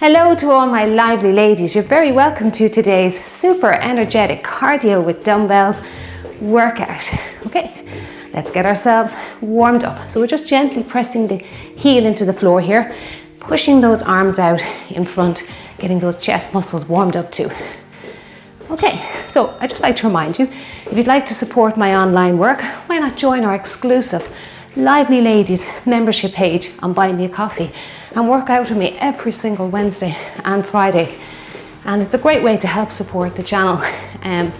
Hello to all my lively ladies. You're very welcome to today's super energetic cardio with dumbbells workout. Okay, let's get ourselves warmed up. So we're just gently pressing the heel into the floor here, pushing those arms out in front, getting those chest muscles warmed up too. Okay, so I'd just like to remind you, if you'd like to support my online work, why not join our exclusive Lively Ladies membership page on Buy Me a Coffee and work out with me every single Wednesday and Friday. And it's a great way to help support the channel and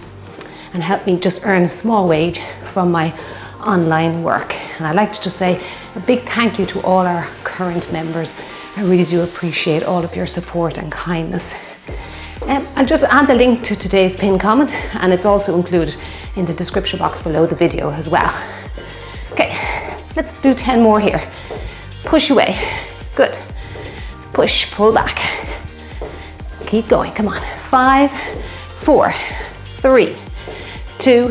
help me just earn a small wage from my online work. And I'd like to just say a big thank you to all our current members. I really do appreciate all of your support and kindness. I'll just add the link to today's pinned comment, and it's also included in the description box below the video as well. Okay, let's do 10 more here. Push away. Good. Push, pull back. Keep going, come on. 5, 4, 3, 2,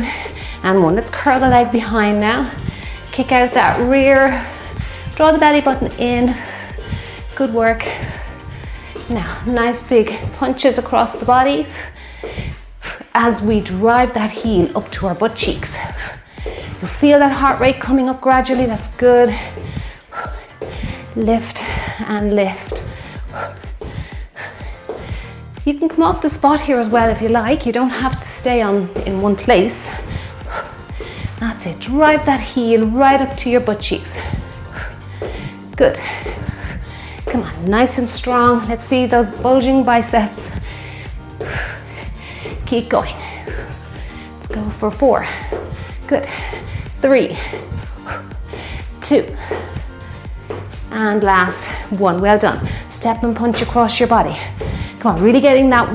and 1. Let's curl the leg behind now. Kick out that rear. Draw the belly button in. Good work. Now, nice big punches across the body as we drive that heel up to our butt cheeks. You'll feel that heart rate coming up gradually. That's good. Lift and lift. You can come off the spot here as well if you like. You don't have to stay in one place. That's it. Drive that heel right up to your butt cheeks. Good. Come on, nice and strong. Let's see those bulging biceps. Keep going. Let's go for 4. Good. 3, 2, and last 1. Well done. Step and punch across your body. Come on, really getting that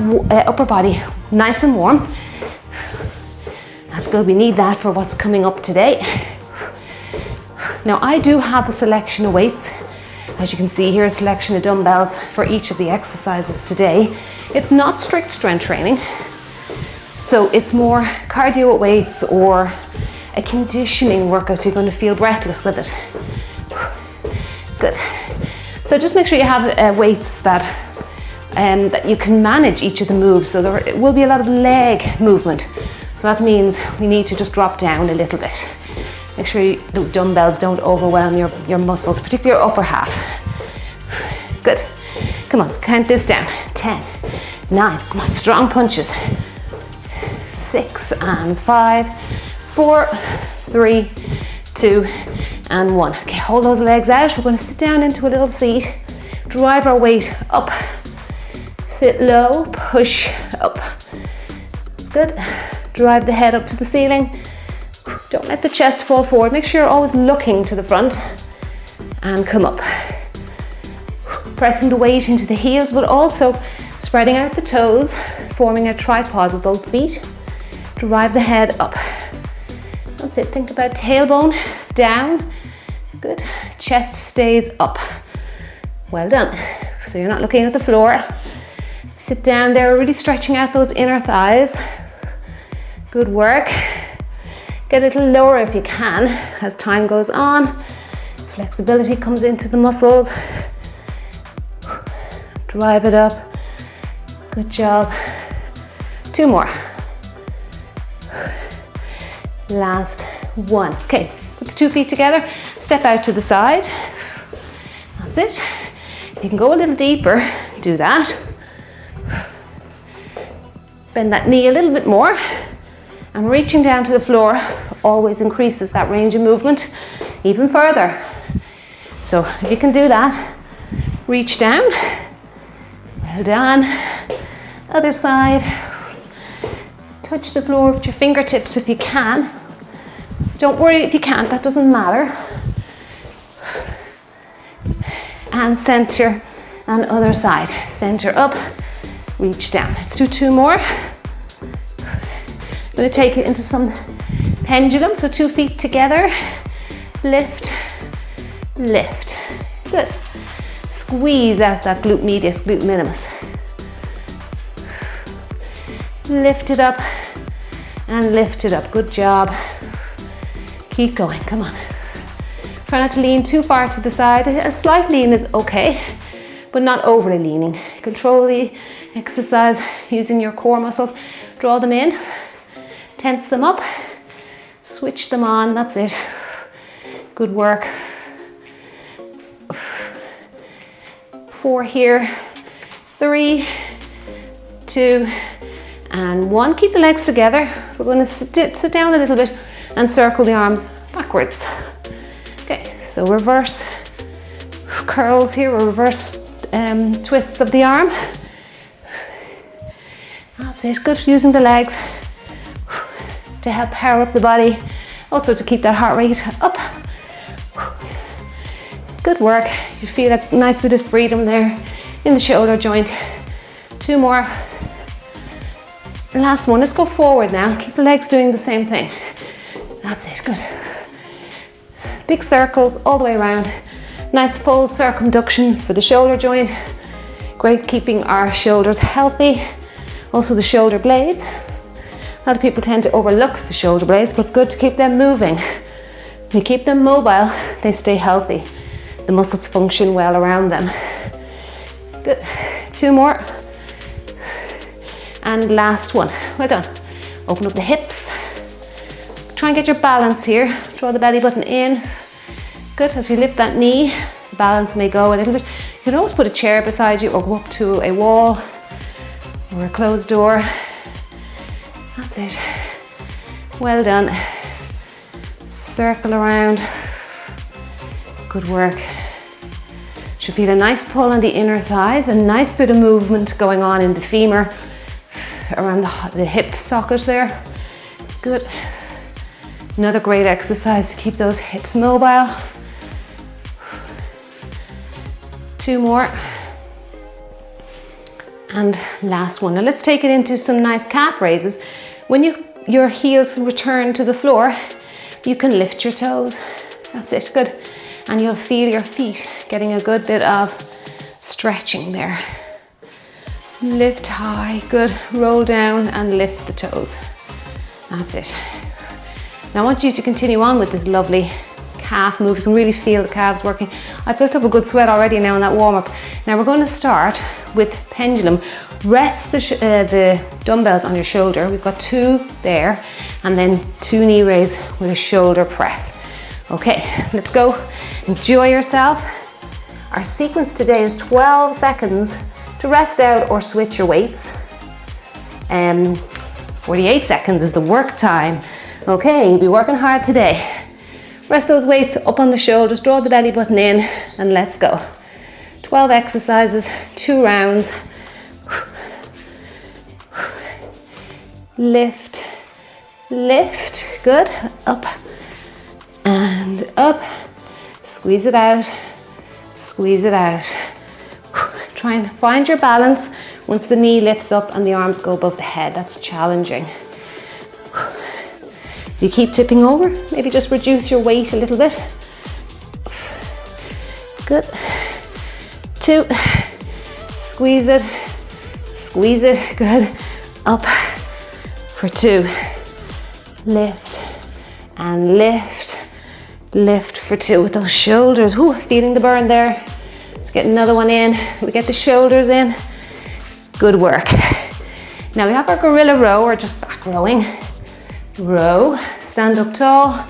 upper body nice and warm. That's good. We need that for what's coming up today. Now, I do have a selection of weights. As you can see here, a selection of dumbbells for each of the exercises today. It's not strict strength training, so it's more cardio weights or a conditioning workout, so you're going to feel breathless with it. Good. So just make sure you have weights that you can manage each of the moves. So there will be a lot of leg movement. So that means we need to just drop down a little bit. Make sure the dumbbells don't overwhelm your muscles, particularly your upper half. Good. Come on, let's count this down. 10, 9, come on, strong punches. 6 and 5, 4, 3, 2, and 1. Okay, hold those legs out. We're going to sit down into a little seat. Drive our weight up. Sit low, push up. That's good. Drive the head up to the ceiling. Don't let the chest fall forward. Make sure you're always looking to the front and come up. Pressing the weight into the heels, but also spreading out the toes, forming a tripod with both feet. Drive the head up. That's it. Think about tailbone down. Good. Chest stays up. Well done. So you're not looking at the floor. Sit down there, really stretching out those inner thighs. Good work. Get a little lower if you can as time goes on. Flexibility comes into the muscles. Drive it up. Good job. 2 more. Last 1. Okay, put the 2 feet together. Step out to the side. That's it. If you can go a little deeper, do that. Bend that knee a little bit more. And reaching down to the floor always increases that range of movement even further. So if you can do that, reach down. Well done. Other side. Touch the floor with your fingertips if you can. Don't worry if you can't, that doesn't matter. And center and other side. Center up, reach down. Let's do 2 more. I'm going to take it into some pendulum, so 2 feet together. Lift, lift. Good. Squeeze out that glute medius, glute minimus. Lift it up and lift it up. Good job. Keep going, come on. Try not to lean too far to the side. A slight lean is okay, but not overly leaning. Control the exercise using your core muscles. Draw them in, tense them up, switch them on, that's it. Good work. 4 here, 3, 2, and 1. Keep the legs together. We're going to sit down a little bit and circle the arms backwards. Okay, so reverse curls here, or reverse twists of the arm. That's it, good. Using the legs to help power up the body, also to keep that heart rate up. Good work. You feel a nice bit of freedom there in the shoulder joint. 2 more. Last one. Let's go forward now. Keep the legs doing the same thing. That's it. Good. Big circles all the way around. Nice full circumduction for the shoulder joint. Great keeping our shoulders healthy. Also the shoulder blades. A lot of people tend to overlook the shoulder blades, but it's good to keep them moving. When you keep them mobile, they stay healthy. The muscles function well around them. Good. 2 more. And last one. Well done. Open up the hips. Try and get your balance here. Draw the belly button in. Good. As you lift that knee, the balance may go a little bit. You can always put a chair beside you or go up to a wall or a closed door. That's it. Well done. Circle around. Good work. Should feel a nice pull on the inner thighs, a nice bit of movement going on in the femur, around the hip socket there. Good. Another great exercise to keep those hips mobile. 2 more. And last one. Now let's take it into some nice calf raises. When your heels return to the floor, you can lift your toes. That's it. Good. And you'll feel your feet getting a good bit of stretching there. Lift high, good. Roll down and lift the toes. That's it. Now I want you to continue on with this lovely calf move. You can really feel the calves working. I built up a good sweat already now in that warm up. Now we're going to start with pendulum. Rest the dumbbells on your shoulder. We've got 2 there, and then 2 knee raise with a shoulder press. Okay, let's go. Enjoy yourself. Our sequence today is 12 seconds to rest out or switch your weights. 48 seconds is the work time. Okay, you'll be working hard today. Rest those weights up on the shoulders, draw the belly button in, and let's go. 12 exercises, 2 rounds. Lift, lift, good. Up and up. Squeeze it out, squeeze it out. Try and find your balance once the knee lifts up and the arms go above the head. That's challenging. If you keep tipping over, maybe just reduce your weight a little bit. Good. 2. Squeeze it, good. Up for 2. Lift and lift. Lift for 2 with those shoulders. Ooh, feeling the burn there. Let's get another one in. We get the shoulders in. Good work. Now we have our gorilla row, or just back rowing. Row, stand up tall,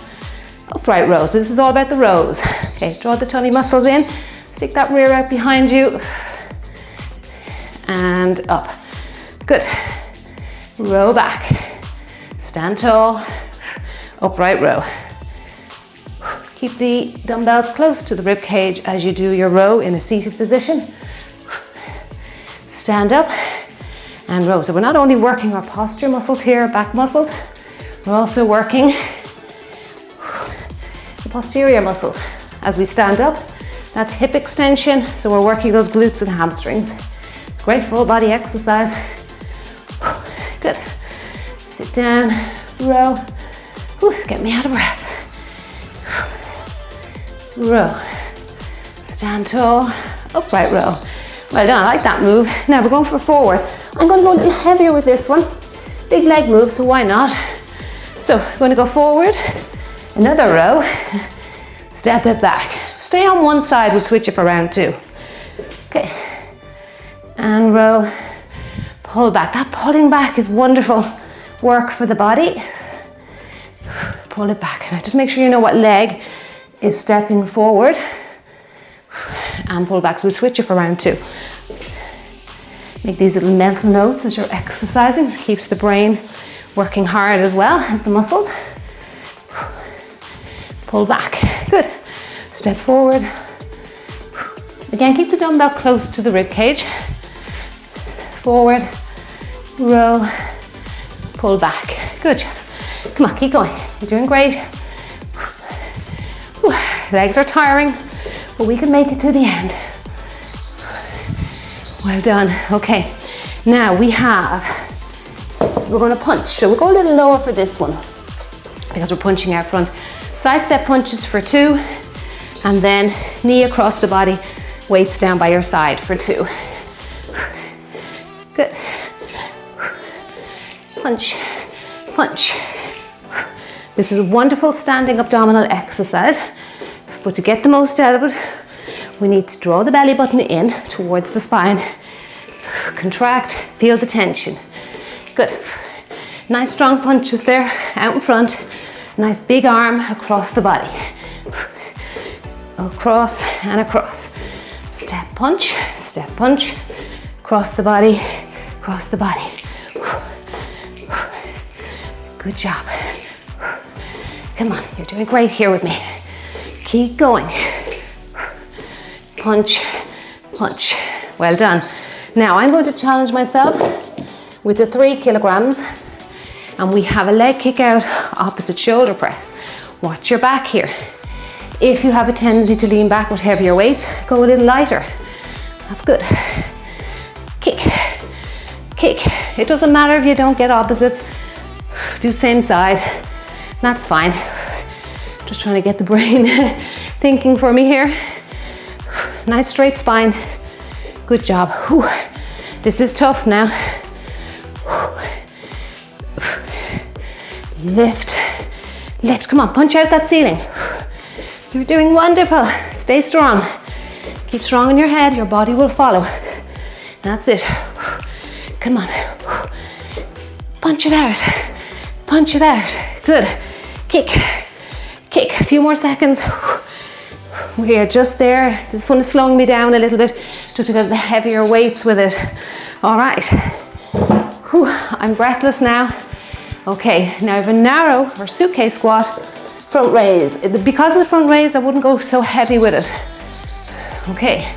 upright row. So this is all about the rows. Okay, draw the tummy muscles in. Stick that rear out behind you. And up. Good. Row back. Stand tall, upright row. Keep the dumbbells close to the rib cage as you do your row in a seated position. Stand up and row. So we're not only working our posture muscles here, back muscles, we're also working the posterior muscles as we stand up. That's hip extension, so we're working those glutes and hamstrings. It's a great full body exercise. Good. Sit down, row. Get me out of breath. Row, stand tall, upright row. Well done, I like that move. Now we're going for forward. I'm going to go a little heavier with this one. Big leg move, so why not? So we're going to go forward, another row, step it back. Stay on one side, we'll switch it for round 2. Okay, and row. Pull back. That pulling back is wonderful work for the body. Pull it back. Now just make sure you know what leg is stepping forward and pull back. So we'll switch it for round 2. Make these little mental notes as you're exercising. It keeps the brain working hard as well as the muscles. Pull back. Good. Step forward. Again, keep the dumbbell close to the rib cage. Forward, row, pull back. Good. Come on, keep going. You're doing great. Legs are tiring, but we can make it to the end. Well done. Okay, now we're going to punch. So we'll go a little lower for this one because we're punching out front. Side step punches for 2, and then knee across the body, weights down by your side for 2. Good. Punch, punch. This is a wonderful standing abdominal exercise, but to get the most out of it, we need to draw the belly button in towards the spine. Contract, feel the tension. Good. Nice strong punches there, out in front. Nice big arm across the body. Across and across. Step punch, across the body, across the body. Good job. Come on, you're doing great here with me. Keep going. Punch, punch. Well done. Now I'm going to challenge myself with the 3 kilograms, and we have a leg kick out, opposite shoulder press. Watch your back here. If you have a tendency to lean back with heavier weights, go a little lighter. That's good. Kick, kick. It doesn't matter if you don't get opposites. Do same side. That's fine. Just trying to get the brain thinking for me here. Nice straight spine. Good job. Whew. This is tough now. Lift, lift. Come on, punch out that ceiling. You're doing wonderful. Stay strong. Keep strong in your head. Your body will follow. That's it. Come on. Punch it out. Punch it out. Good. Kick. Kick. A few more seconds. We are just there. This one is slowing me down a little bit just because of the heavier weights with it. All right. Whew. I'm breathless now. Okay, now I have a narrow or suitcase squat, front raise. Because of the front raise, I wouldn't go so heavy with it. Okay,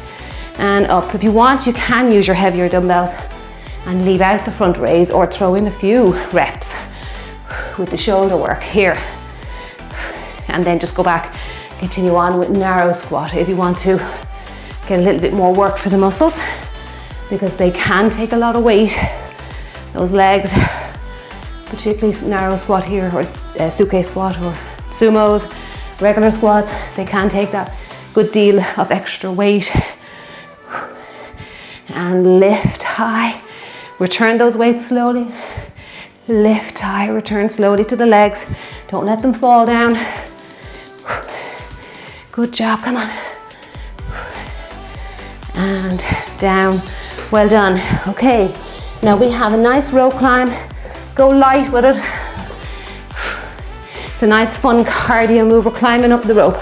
and up. If you want, you can use your heavier dumbbells and leave out the front raise or throw in a few reps with the shoulder work here. And then just go back, continue on with narrow squat if you want to get a little bit more work for the muscles, because they can take a lot of weight, those legs. Particularly narrow squat here, or suitcase squat, or sumos, regular squats, they can take that good deal of extra weight. And lift high, return those weights slowly. Lift high, return slowly to the legs. Don't let them fall down. Good job, come on. And down, well done. Okay, now we have a nice rope climb. Go light with it. It's a nice fun cardio move. We're climbing up the rope.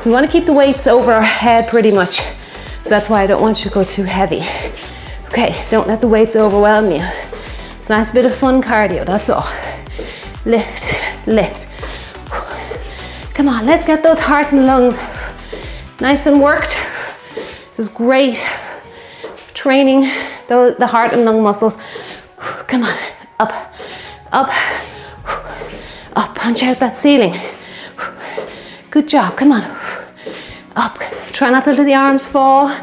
We want to keep the weights over our head pretty much. So that's why I don't want you to go too heavy. Okay, don't let the weights overwhelm you. It's a nice bit of fun cardio, that's all. Lift, lift. Come on, let's get those heart and lungs nice and worked. This is great training the heart and lung muscles. Come on, up. Up, up, punch out that ceiling. Good job, come on. Up, try not to let the arms fall.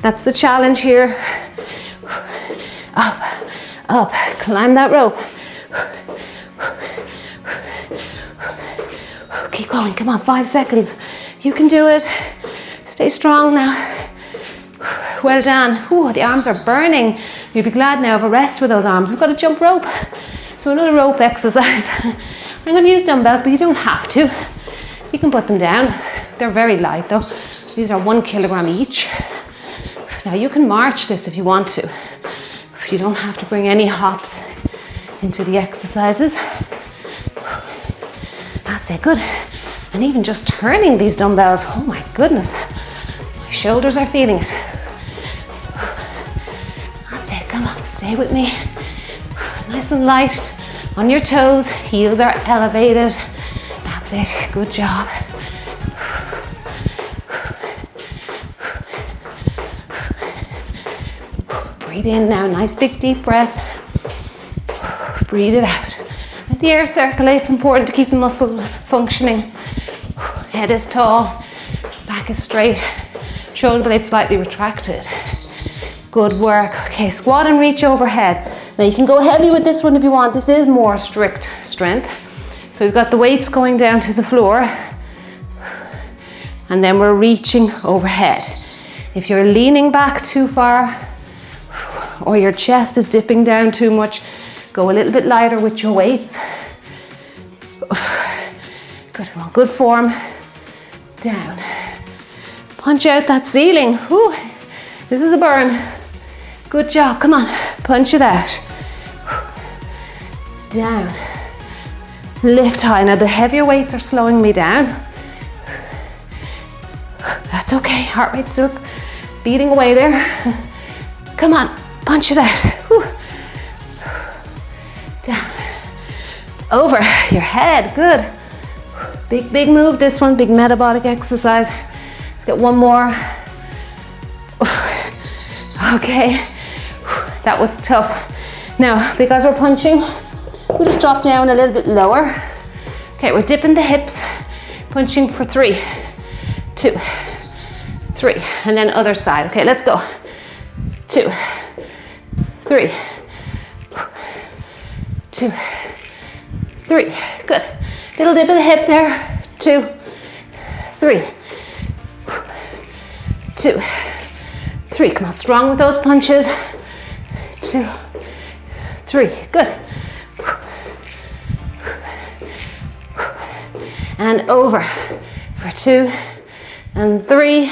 That's the challenge here. Up, up, climb that rope. Keep going, come on, 5 seconds. You can do it. Stay strong now. Well done. Ooh, the arms are burning. You'll be glad now of a rest with those arms. We've got a jump rope. So another rope exercise. I'm going to use dumbbells, but you don't have to. You can put them down. They're very light though. These are 1 kilogram each. Now you can march this if you want to. You don't have to bring any hops into the exercises. That's it, good. And even just turning these dumbbells, oh my goodness, my shoulders are feeling it. That's it, come on, stay with me. Nice and light on your toes, heels are elevated. That's it, good job. Breathe in now, nice big deep breath. Breathe it out. Let the air circulate, it's important to keep the muscles functioning. Head is tall, back is straight, shoulder blades slightly retracted. Good work. Okay, squat and reach overhead. Now you can go heavy with this one if you want. This is more strict strength. So we've got the weights going down to the floor and then we're reaching overhead. If you're leaning back too far or your chest is dipping down too much, go a little bit lighter with your weights. Good, we're on good form. Down. Punch out that ceiling. Whew. This is a burn. Good job, come on, punch it out. Down. Lift high. Now the heavier weights are slowing me down. That's okay, heart rate's still beating away there. Come on, punch it out. Whew. Down. Over your head, good. Big move, this one, big metabolic exercise. Let's get one more. Okay, that was tough. Now, because we're punching, we'll just drop down a little bit lower. Okay, we're dipping the hips, punching for 3, 2, 3, and then other side. Okay, let's go. 2, 3, 2, 3, good. Little dip of the hip there, 2, 3, 2, 3, come on, strong with those punches, 2, 3, good. And over for 2 and 3.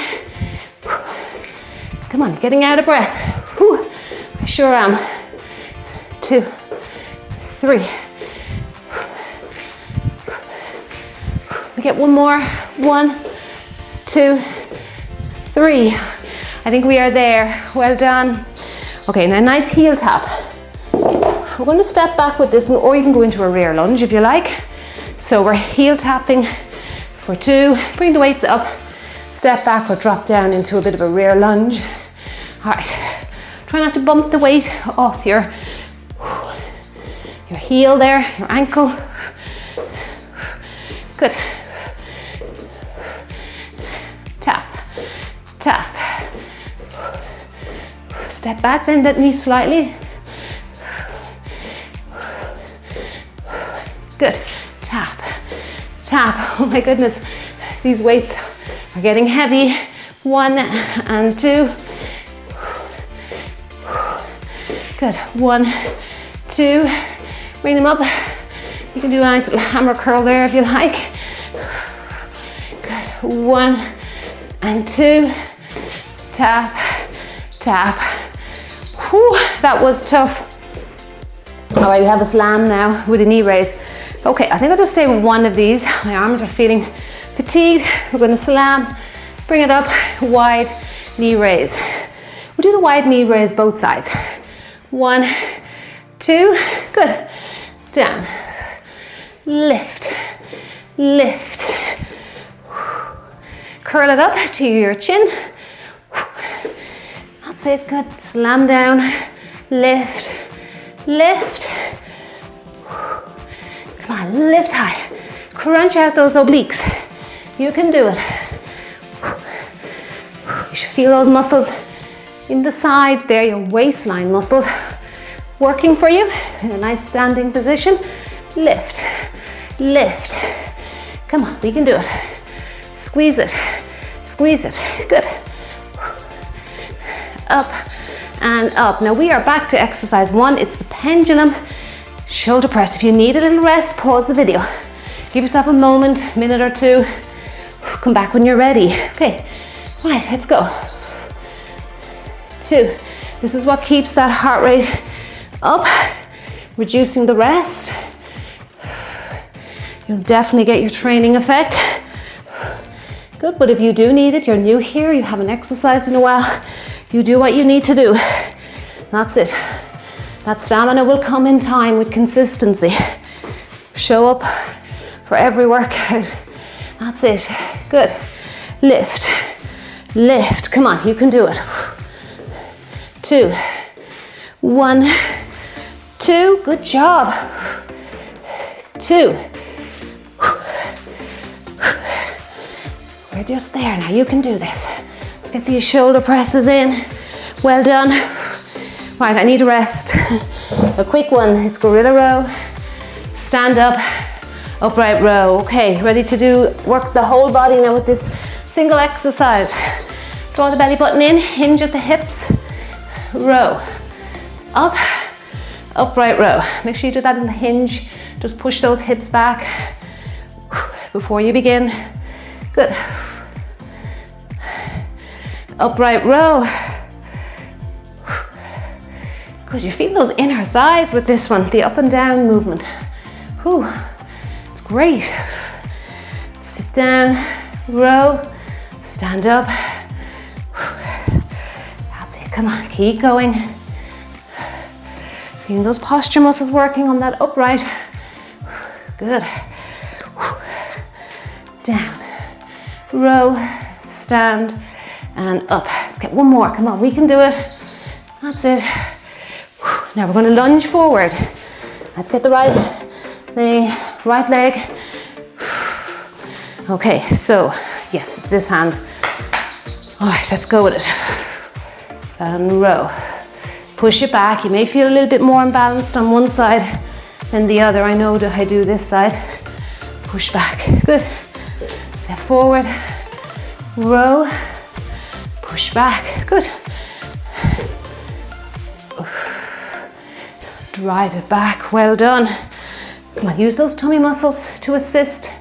Come on, getting out of breath. Whew, I sure am. 2, 3. We get one more. 1, 2, 3. I think we are there. Well done. Okay, now nice heel tap. We're going to step back with this, or you can go into a rear lunge if you like. So we're heel tapping for 2. Bring the weights up, step back or drop down into a bit of a rear lunge. All right, try not to bump the weight off your heel there, your ankle. Good. Tap, tap. Step back, bend that knee slightly. Good. Tap, tap. Oh my goodness, these weights are getting heavy. 1 and 2. Good. 1, 2. Bring them up. You can do a nice little hammer curl there if you like. Good. 1 and 2. Tap, tap. Whew, that was tough. All right, we have a slam now with a knee raise. Okay, I think I'll just stay with one of these. My arms are feeling fatigued. We're going to slam, bring it up, wide knee raise. We'll do the wide knee raise both sides. 1, 2, good. Down, lift, lift. Curl it up to your chin. That's it, good. Slam down, lift, lift. Come on, lift high. Crunch out those obliques. You can do it. You should feel those muscles in the sides there, your waistline muscles working for you in a nice standing position. Lift, lift. Come on, we can do it. Squeeze it, squeeze it. Good. Up and up. Now we are back to exercise 1. It's the pendulum shoulder press. If you need a little rest, pause the video. Give yourself a moment, minute or 2. Come back when you're ready. Okay, right, let's go. 2. This is what keeps that heart rate Up, reducing the rest. You'll definitely get your training effect. Good, but if you do need it, you're new here, you haven't exercised in a while, you do what you need to do. That's it. That stamina will come in time with consistency. Show up for every workout. That's it. Good. Lift, lift. Come on, you can do it. 2, 1, 2. Good job. 2. We're just there now. You can do this. Let's get these shoulder presses in. Well done. Right, I need a rest. A quick one. It's gorilla row. Stand up, upright row. Okay, ready to work the whole body now with this single exercise. Draw the belly button in, hinge at the hips. Row. Up, upright row. Make sure you do that in the hinge. Just push those hips back before you begin. Good. Upright row. Good, you feel those inner thighs with this one, the up and down movement. Whew, it's great. Sit down, row, stand up. That's it, come on, keep going. Feeling those posture muscles working on that upright. Good. Down, row, stand, and up. Let's get one more, come on, we can do it. That's it. Now we're going to lunge forward. Let's get the right leg. Okay, so yes, it's this hand. All right, let's go with it. And row. Push it back. You may feel a little bit more imbalanced on one side than the other. I know that I do this side. Push back. Good. Step forward. Row. Push back. Good. Drive it back, well done. Come on, use those tummy muscles to assist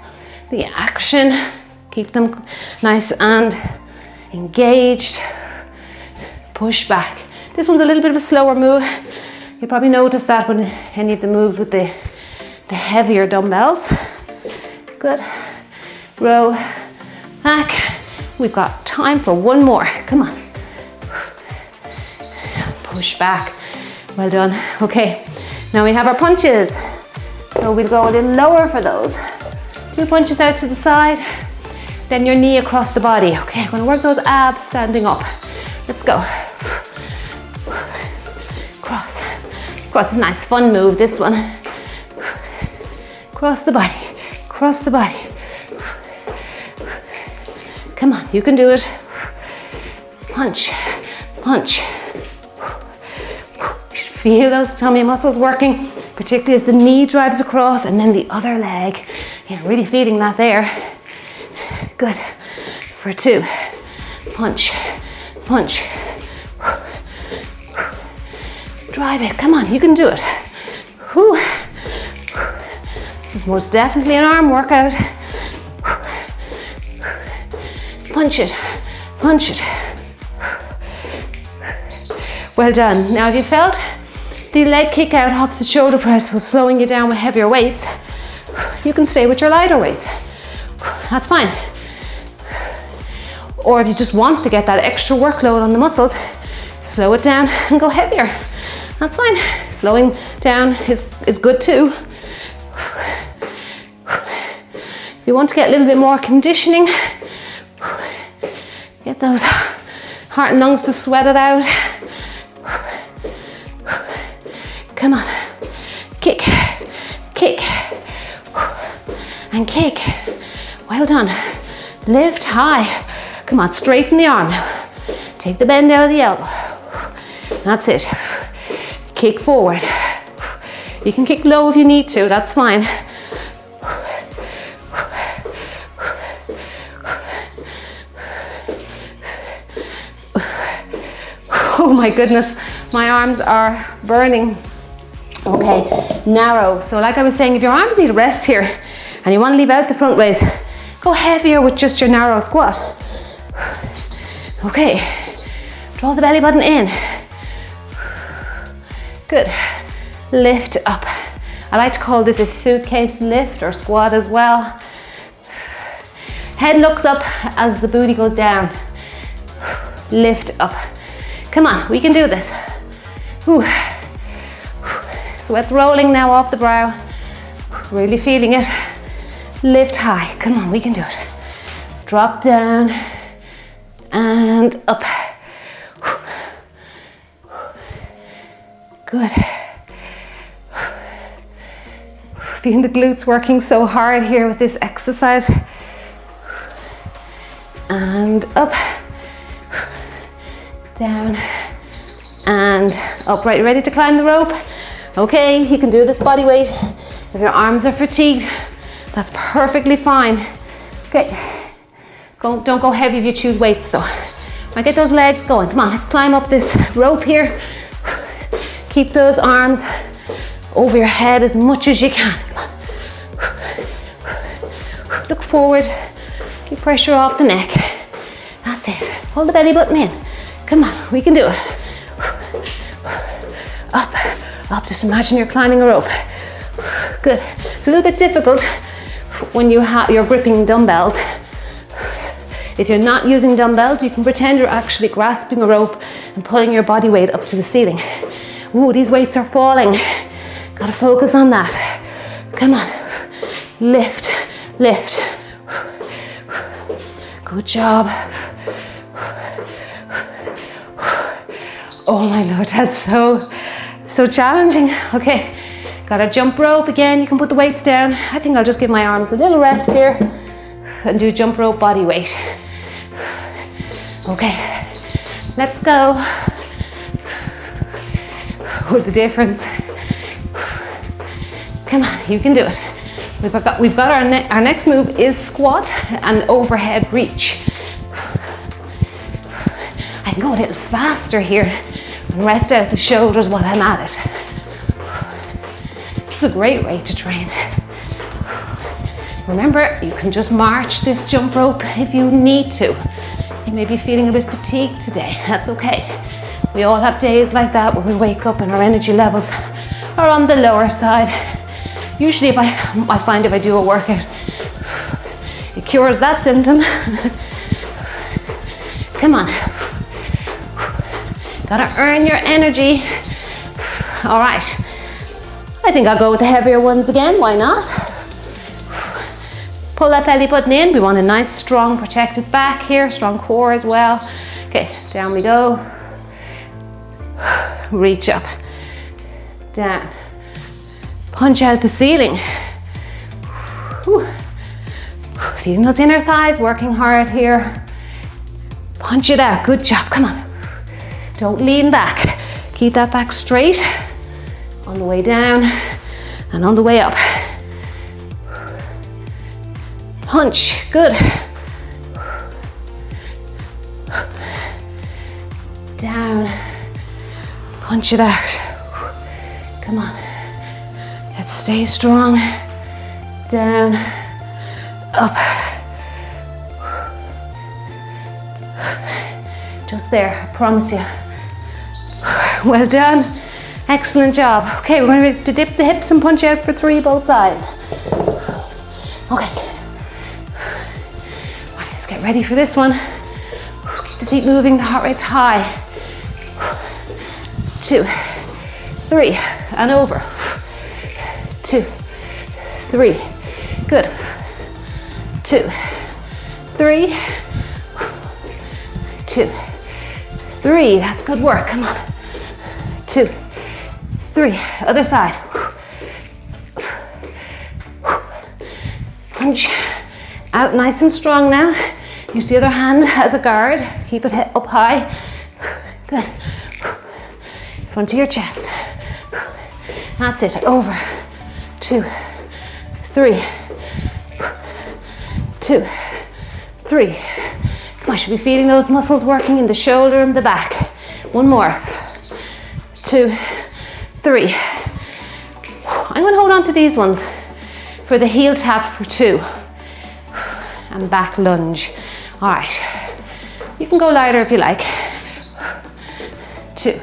the action. Keep them nice and engaged. Push back. This one's a little bit of a slower move. You probably noticed that when any of the moves with the heavier dumbbells. Good. Row back. We've got time for one more. Come on. Push back. Well done. Okay, now we have our punches. So we'll go a little lower for those. 2 punches out to the side, then your knee across the body. Okay, I'm gonna work those abs standing up. Let's go. Cross. Cross is a nice fun move, this one. Cross the body, cross the body. Come on, you can do it. Punch, punch. Feel those tummy muscles working, particularly as the knee drives across and then the other leg. Yeah, really feeling that there. Good. For 2. Punch, punch. Drive it, come on, you can do it. Whew. This is most definitely an arm workout. Punch it, punch it. Well done. Now, if you felt the leg kick out opposite shoulder press was slowing you down with heavier weights, you can stay with your lighter weights. That's fine. Or if you just want to get that extra workload on the muscles, slow it down and go heavier. That's fine. Slowing down is good too. If you want to get a little bit more conditioning, get those heart and lungs to sweat it out. Come on, kick, kick, and kick. Well done. Lift high. Come on, straighten the arm now. Take the bend out of the elbow. That's it. Kick forward. You can kick low if you need to, that's fine. Oh my goodness, my arms are burning. Okay, narrow. So like I was saying, if your arms need a rest here and you want to leave out the front raise, go heavier with just your narrow squat. Okay, draw the belly button in. Good. lift up. I like to call this a suitcase lift or squat as well. Head looks up as the booty goes down. Lift up. Come on, we can do this. Whew. Sweat's rolling now off the brow. Really feeling it. Lift high. Come on, we can do it. Drop down and up. Good. Feeling the glutes working so hard here with this exercise. And up, down, and up. Right, ready to climb the rope? Okay, you can do this body weight. If your arms are fatigued, that's perfectly fine. Okay, don't go heavy if you choose weights though. Right, get those legs going. Come on, let's climb up this rope here. Keep those arms over your head as much as you can. Look forward, keep pressure off the neck. That's it. Pull the belly button in. Come on, we can do it. Up, up. Just imagine you're climbing a rope. Good. It's a little bit difficult when you're gripping dumbbells. If you're not using dumbbells, you can pretend you're actually grasping a rope and pulling your body weight up to the ceiling. Ooh, these weights are falling. Gotta focus on that. Come on. Lift, lift. Good job. Oh my Lord, that's so challenging. Okay, got a jump rope again. You can put the weights down. I think I'll just give my arms a little rest here and do jump rope body weight. Okay, let's go. Oh, the difference. Come on, you can do it. We've got our next move is squat and overhead reach. I can go a little faster here and rest out the shoulders while I'm at it. This is a great way to train. Remember, you can just march this jump rope if you need to. You may be feeling a bit fatigued today. That's okay. We all have days like that where we wake up and our energy levels are on the lower side. Usually I find if I do a workout, it cures that symptom. Come on. Gotta earn your energy. All right. I think I'll go with the heavier ones again. Why not? Pull that belly button in. We want a nice, strong, protected back here, strong core as well. Okay, down we go. Reach up, down. Punch out the ceiling. Feeling those inner thighs, working hard here. Punch it out, good job, come on. Don't lean back. Keep that back straight. On the way down and on the way up. Punch, good. Down, punch it out. Come on. Let's stay strong. Down, up. Just there, I promise you. Well done. Excellent job. Okay, we're going to dip the hips and punch out for 3 both sides. Okay. Right, let's get ready for this one. Keep the feet moving, the heart rate's high. 2, 3, and over. 2, 3, good. 2, 3, 2, 3, that's good work, come on. 2, 3, other side. Punch out nice and strong now. Use the other hand as a guard. Keep it up high. Good. Front of your chest. That's it, over. 2, 3, 2, 3. Come on, I should be feeling those muscles working in the shoulder and the back. One more. 2, 3. I'm going to hold on to these ones for the heel tap for 2 and back lunge. All right, you can go lighter if you like. 2,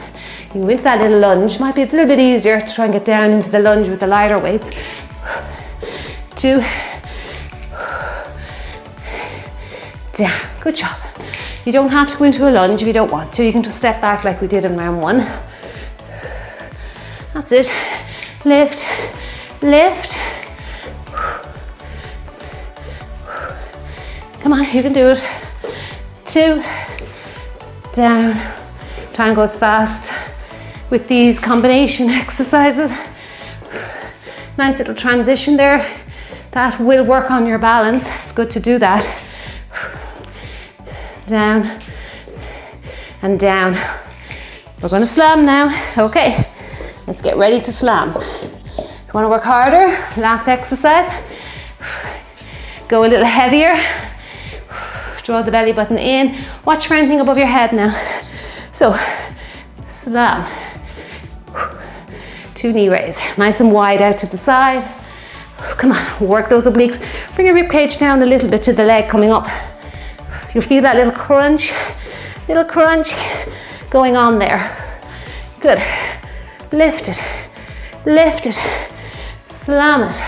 You go into that little lunge. Might be a little bit easier to try and get down into the lunge with the lighter weights. 2, down. Good job. You don't have to go into a lunge if you don't want to. You can just step back like we did in round 1. That's it. Lift, lift. Come on, you can do it. 2, down. Try and go as fast with these combination exercises. Nice little transition there. That will work on your balance. It's good to do that. Down and down. We're going to slam now. Okay, let's get ready to slam. If you want to work harder, last exercise. Go a little heavier. Draw the belly button in. Watch for anything above your head now. So, slam. 2 knee raise. Nice and wide out to the side. Come on, work those obliques. Bring your rib cage down a little bit to the leg coming up. You'll feel that little crunch going on there. Good. Lift it, lift it, slam it.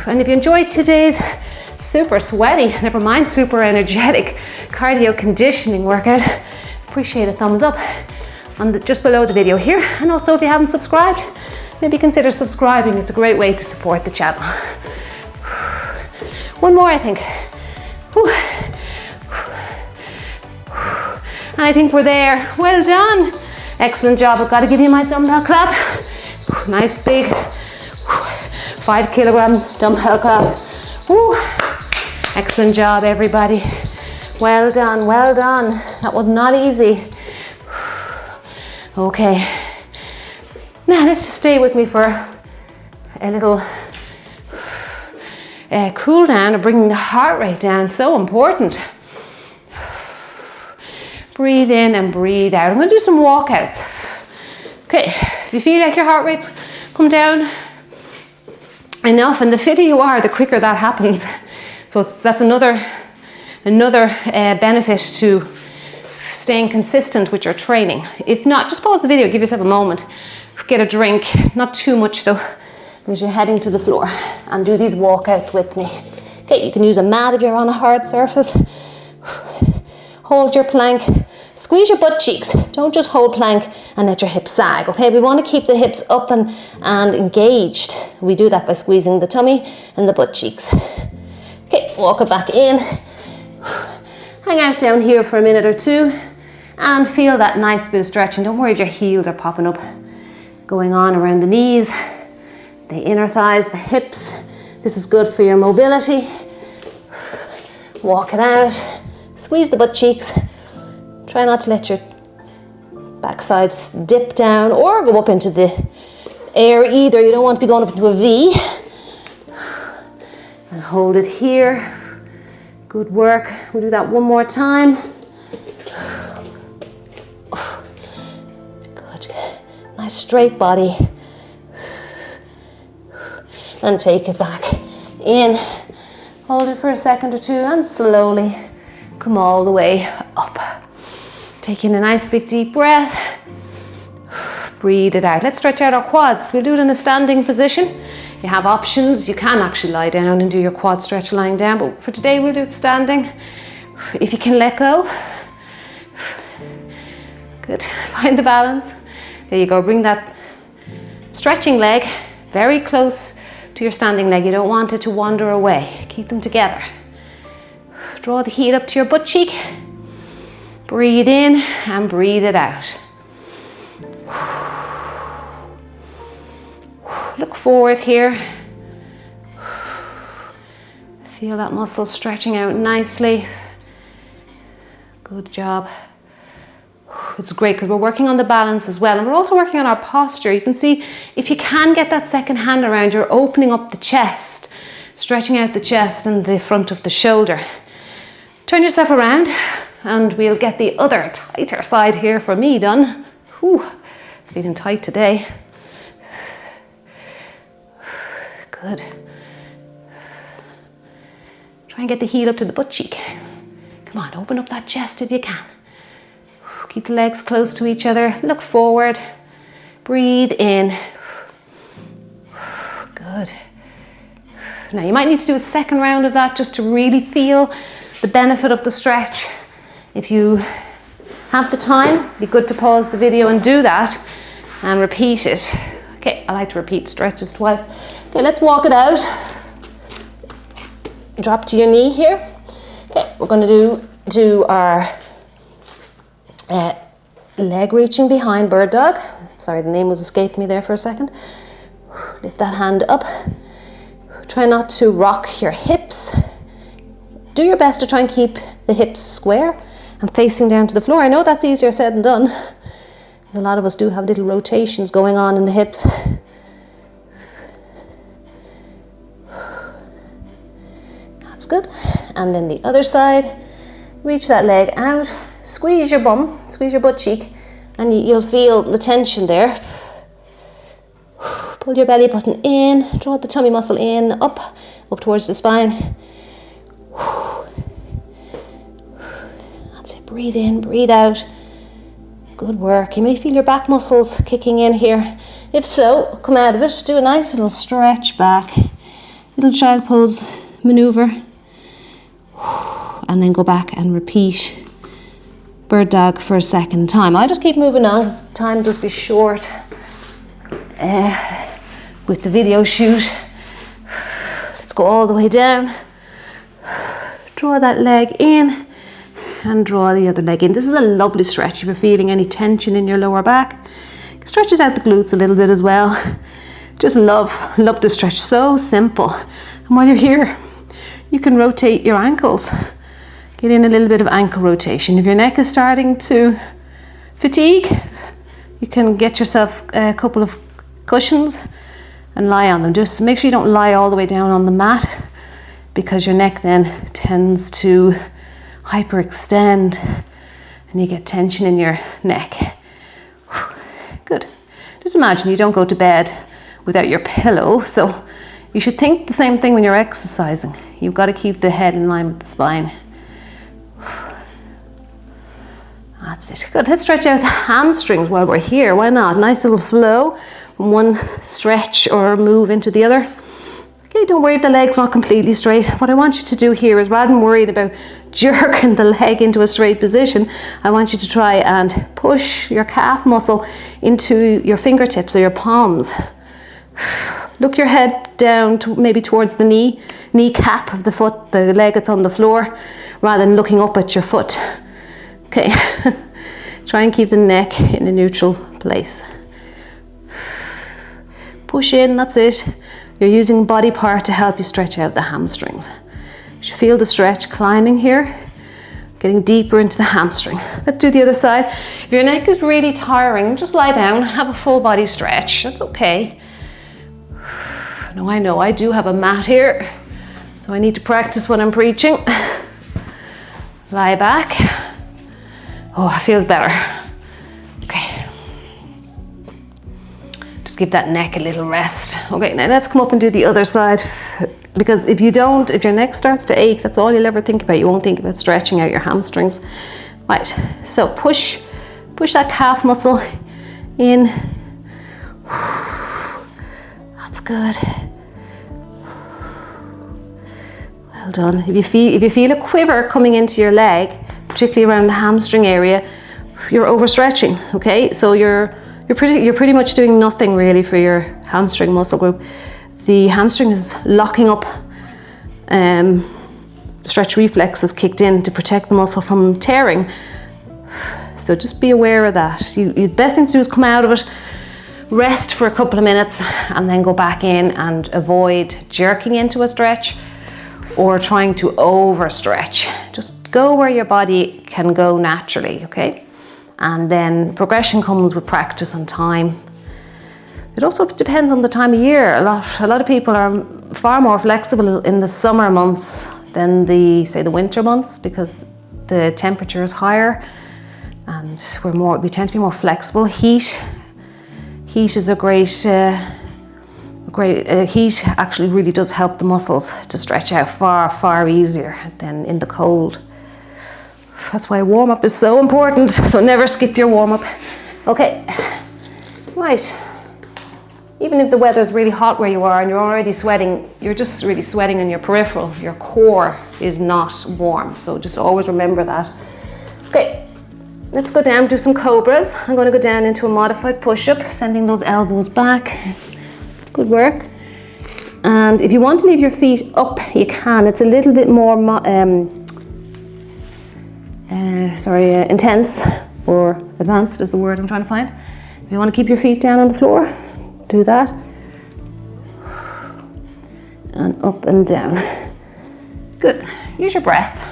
And if you enjoyed today's super sweaty, never mind super energetic cardio conditioning workout, appreciate a thumbs up on just below the video here. And also if you haven't subscribed, maybe consider subscribing. It's a great way to support the channel. One more, I think. And I think we're there. Well done. Excellent job. I've got to give you my dumbbell clap. Nice big 5 kilogram dumbbell clap. Woo. Excellent job, everybody. Well done, well done. That was not easy. Okay. Now let's just stay with me for a little cool down of bringing the heart rate down. So important. Breathe in and breathe out. I'm going to do some walkouts. Okay, if you feel like your heart rate's come down enough, and the fitter you are, the quicker that happens. So that's another benefit to staying consistent with your training. If not, just pause the video, give yourself a moment, get a drink, not too much though, because you're heading to the floor, and do these walkouts with me. Okay, you can use a mat if you're on a hard surface. Hold your plank, squeeze your butt cheeks. Don't just hold plank and let your hips sag, okay? We want to keep the hips up and engaged. We do that by squeezing the tummy and the butt cheeks. Okay, walk it back in. Hang out down here for a minute or 2 and feel that nice bit of stretching. Don't worry if your heels are popping up. Going on around the knees, the inner thighs, the hips. This is good for your mobility. Walk it out. Squeeze the butt cheeks. Try not to let your backsides dip down or go up into the air either. You don't want to be going up into a V. And hold it here. Good work. We'll do that one more time. Good. Nice straight body. And take it back in. Hold it for a second or 2 and slowly come all the way up. Taking a nice big deep breath. Breathe it out. Let's stretch out our quads. We'll do it in a standing position. You have options. You can actually lie down and do your quad stretch lying down, but for today we'll do it standing. If you can let go. Good. Find the balance. There you go. Bring that stretching leg very close to your standing leg. You don't want it to wander away. Keep them together. Draw the heel up to your butt cheek. Breathe in and breathe it out. Look forward here. Feel that muscle stretching out nicely. Good job. It's great because we're working on the balance as well, and we're also working on our posture. You can see if you can get that second hand around, you're opening up the chest, stretching out the chest and the front of the shoulder. Turn yourself around and we'll get the other tighter side here for me done. Whew, it's feeling tight today. Good. Try and get the heel up to the butt cheek. Come on, open up that chest if you can. Keep the legs close to each other. Look forward. Breathe in. Good. Now you might need to do a second round of that just to really feel the benefit of the stretch. If you have the time, it'd be good to pause the video and do that and repeat it. Okay, I like to repeat stretches twice. Okay, let's walk it out. Drop to your knee here. Okay, we're going to do our leg reaching behind bird dog. Sorry, the name was escaping me there for a second. Lift that hand up. Try not to rock your hips. Do your best to try and keep the hips square and facing down to the floor. I know that's easier said than done. A lot of us do have little rotations going on in the hips. That's good. And then the other side. Reach that leg out. Squeeze your bum, squeeze your butt cheek, and you'll feel the tension there. Pull your belly button in, draw the tummy muscle in, up towards the spine. That's it, breathe in, breathe out. Good work. You may feel your back muscles kicking in here. If so, come out of it, do a nice little stretch back. Little child pose maneuver. And then go back and repeat bird dog for a second time. I'll just keep moving on, time does be short. With the video shoot. Let's go all the way down. Draw that leg in and draw the other leg in. This is a lovely stretch if you're feeling any tension in your lower back. It stretches out the glutes a little bit as well. Just love this stretch, so simple. And while you're here, you can rotate your ankles. Get in a little bit of ankle rotation. If your neck is starting to fatigue, you can get yourself a couple of cushions and lie on them. Just make sure you don't lie all the way down on the mat, because your neck then tends to hyperextend and you get tension in your neck. Good. Just imagine you don't go to bed without your pillow, so you should think the same thing when you're exercising. You've got to keep the head in line with the spine. That's it. Good. Let's stretch out the hamstrings while we're here. Why not? Nice little flow from one stretch or move into the other. Okay, don't worry if the leg's not completely straight. What I want you to do here is, rather than worrying about jerking the leg into a straight position, I want you to try and push your calf muscle into your fingertips or your palms. Look your head down to maybe towards the kneecap of the foot, the leg that's on the floor, rather than looking up at your foot. Okay, try and keep the neck in a neutral place. Push in, that's it. You're using body part to help you stretch out the hamstrings. You should feel the stretch climbing here, getting deeper into the hamstring. Let's do the other side. If your neck is really tiring, just lie down, have a full body stretch. That's okay. No, I know, I do have a mat here, so I need to practice what I'm preaching. Lie back. Oh, it feels better. Okay. Just give that neck a little rest. Okay, now let's come up and do the other side. Because if your neck starts to ache, that's all you'll ever think about. You won't think about stretching out your hamstrings. Right, so push that calf muscle in. That's good. Well done. If you feel a quiver coming into your leg, particularly around the hamstring area, you're overstretching. Okay, so you're pretty much doing nothing really for your hamstring muscle group. The hamstring is locking up. The stretch reflex is kicked in to protect the muscle from tearing. So just be aware of that. The best thing to do is come out of it, rest for a couple of minutes, and then go back in, and avoid jerking into a stretch or trying to overstretch. Just go where your body can go naturally, okay? And then progression comes with practice and time. It also depends on the time of year. A lot of people are far more flexible in the summer months than the winter months, because the temperature is higher and we tend to be more flexible. Heat is a great heat actually really does help the muscles to stretch out far easier than in the cold. That's why warm-up is so important. So never skip your warm-up. Okay, right. Even if the weather's really hot where you are and you're already sweating, you're just really sweating in your peripheral. Your core is not warm. So just always remember that. Okay, let's go down, do some cobras. I'm going to go down into a modified push-up, sending those elbows back. Good work. And if you want to leave your feet up, you can. It's a little bit more intense or advanced is the word I'm trying to find. If you want to keep your feet down on the floor, do that. And up and down. Good. Use your breath.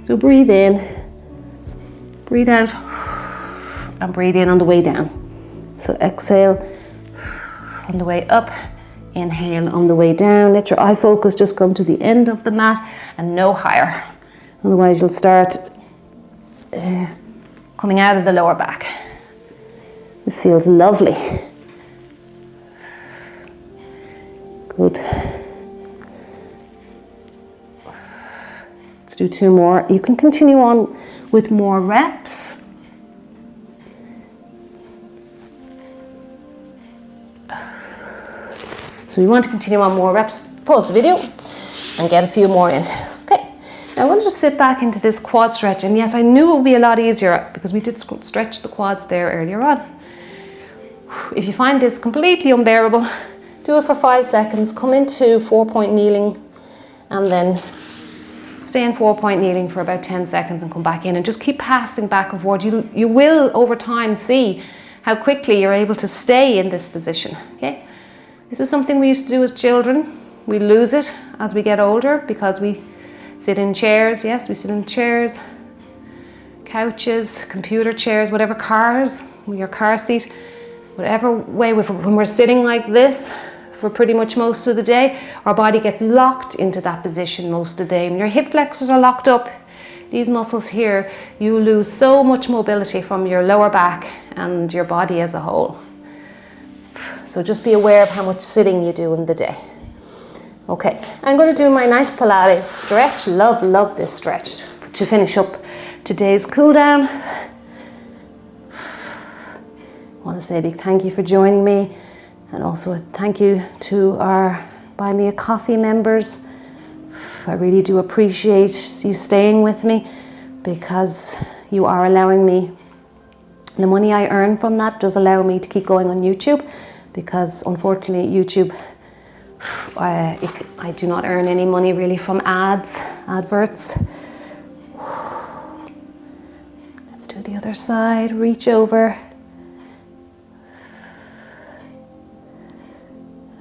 So breathe in, breathe out, and breathe in on the way down. So exhale on the way up, inhale on the way down. Let your eye focus just come to the end of the mat and no higher. Otherwise you'll start coming out of the lower back. This feels lovely. Good. Let's do 2 more. You can continue on with more reps. So you want to continue on more reps, pause the video and get a few more in. Okay, now I'm going to just sit back into this quad stretch. And yes, I knew it would be a lot easier because we did stretch the quads there earlier on. If you find this completely unbearable, do it for 5 seconds, come into 4-point kneeling and then stay in 4-point kneeling for about 10 seconds and come back in and just keep passing back and forth. You will over time see how quickly you're able to stay in this position, okay? This is something we used to do as children. We lose it as we get older because we sit in chairs. Yes, we sit in chairs, couches, computer chairs, whatever, cars, your car seat, whatever way, when we're sitting like this for pretty much most of the day, our body gets locked into that position most of the day. When your hip flexors are locked up, these muscles here, you lose so much mobility from your lower back and your body as a whole. So just be aware of how much sitting you do in the day. Okay, I'm going to do my nice Pilates stretch. Love this stretch to finish up today's cool down. I want to say a big thank you for joining me, and also a thank you to our Buy Me a Coffee members. I really do appreciate you staying with me because you are allowing me, the money I earn from that does allow me to keep going on YouTube, because unfortunately YouTube, I do not earn any money really from adverts. Let's do the other side, reach over.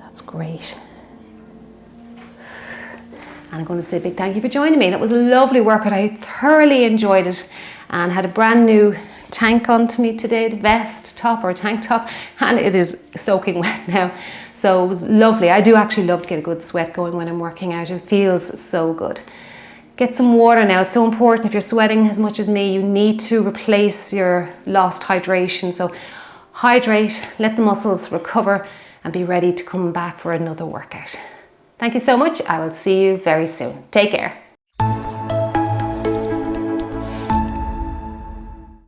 That's great. And I'm going to say a big thank you for joining me. That was a lovely workout. I thoroughly enjoyed it and had a brand new tank onto me today, the vest top or tank top, and it is soaking wet now. So it was lovely. I do actually love to get a good sweat going when I'm working out. It feels so good. Get some water now. It's so important. If you're sweating as much as me, you need to replace your lost hydration. So hydrate, let the muscles recover and be ready to come back for another workout. Thank you so much. I will see you very soon. Take care.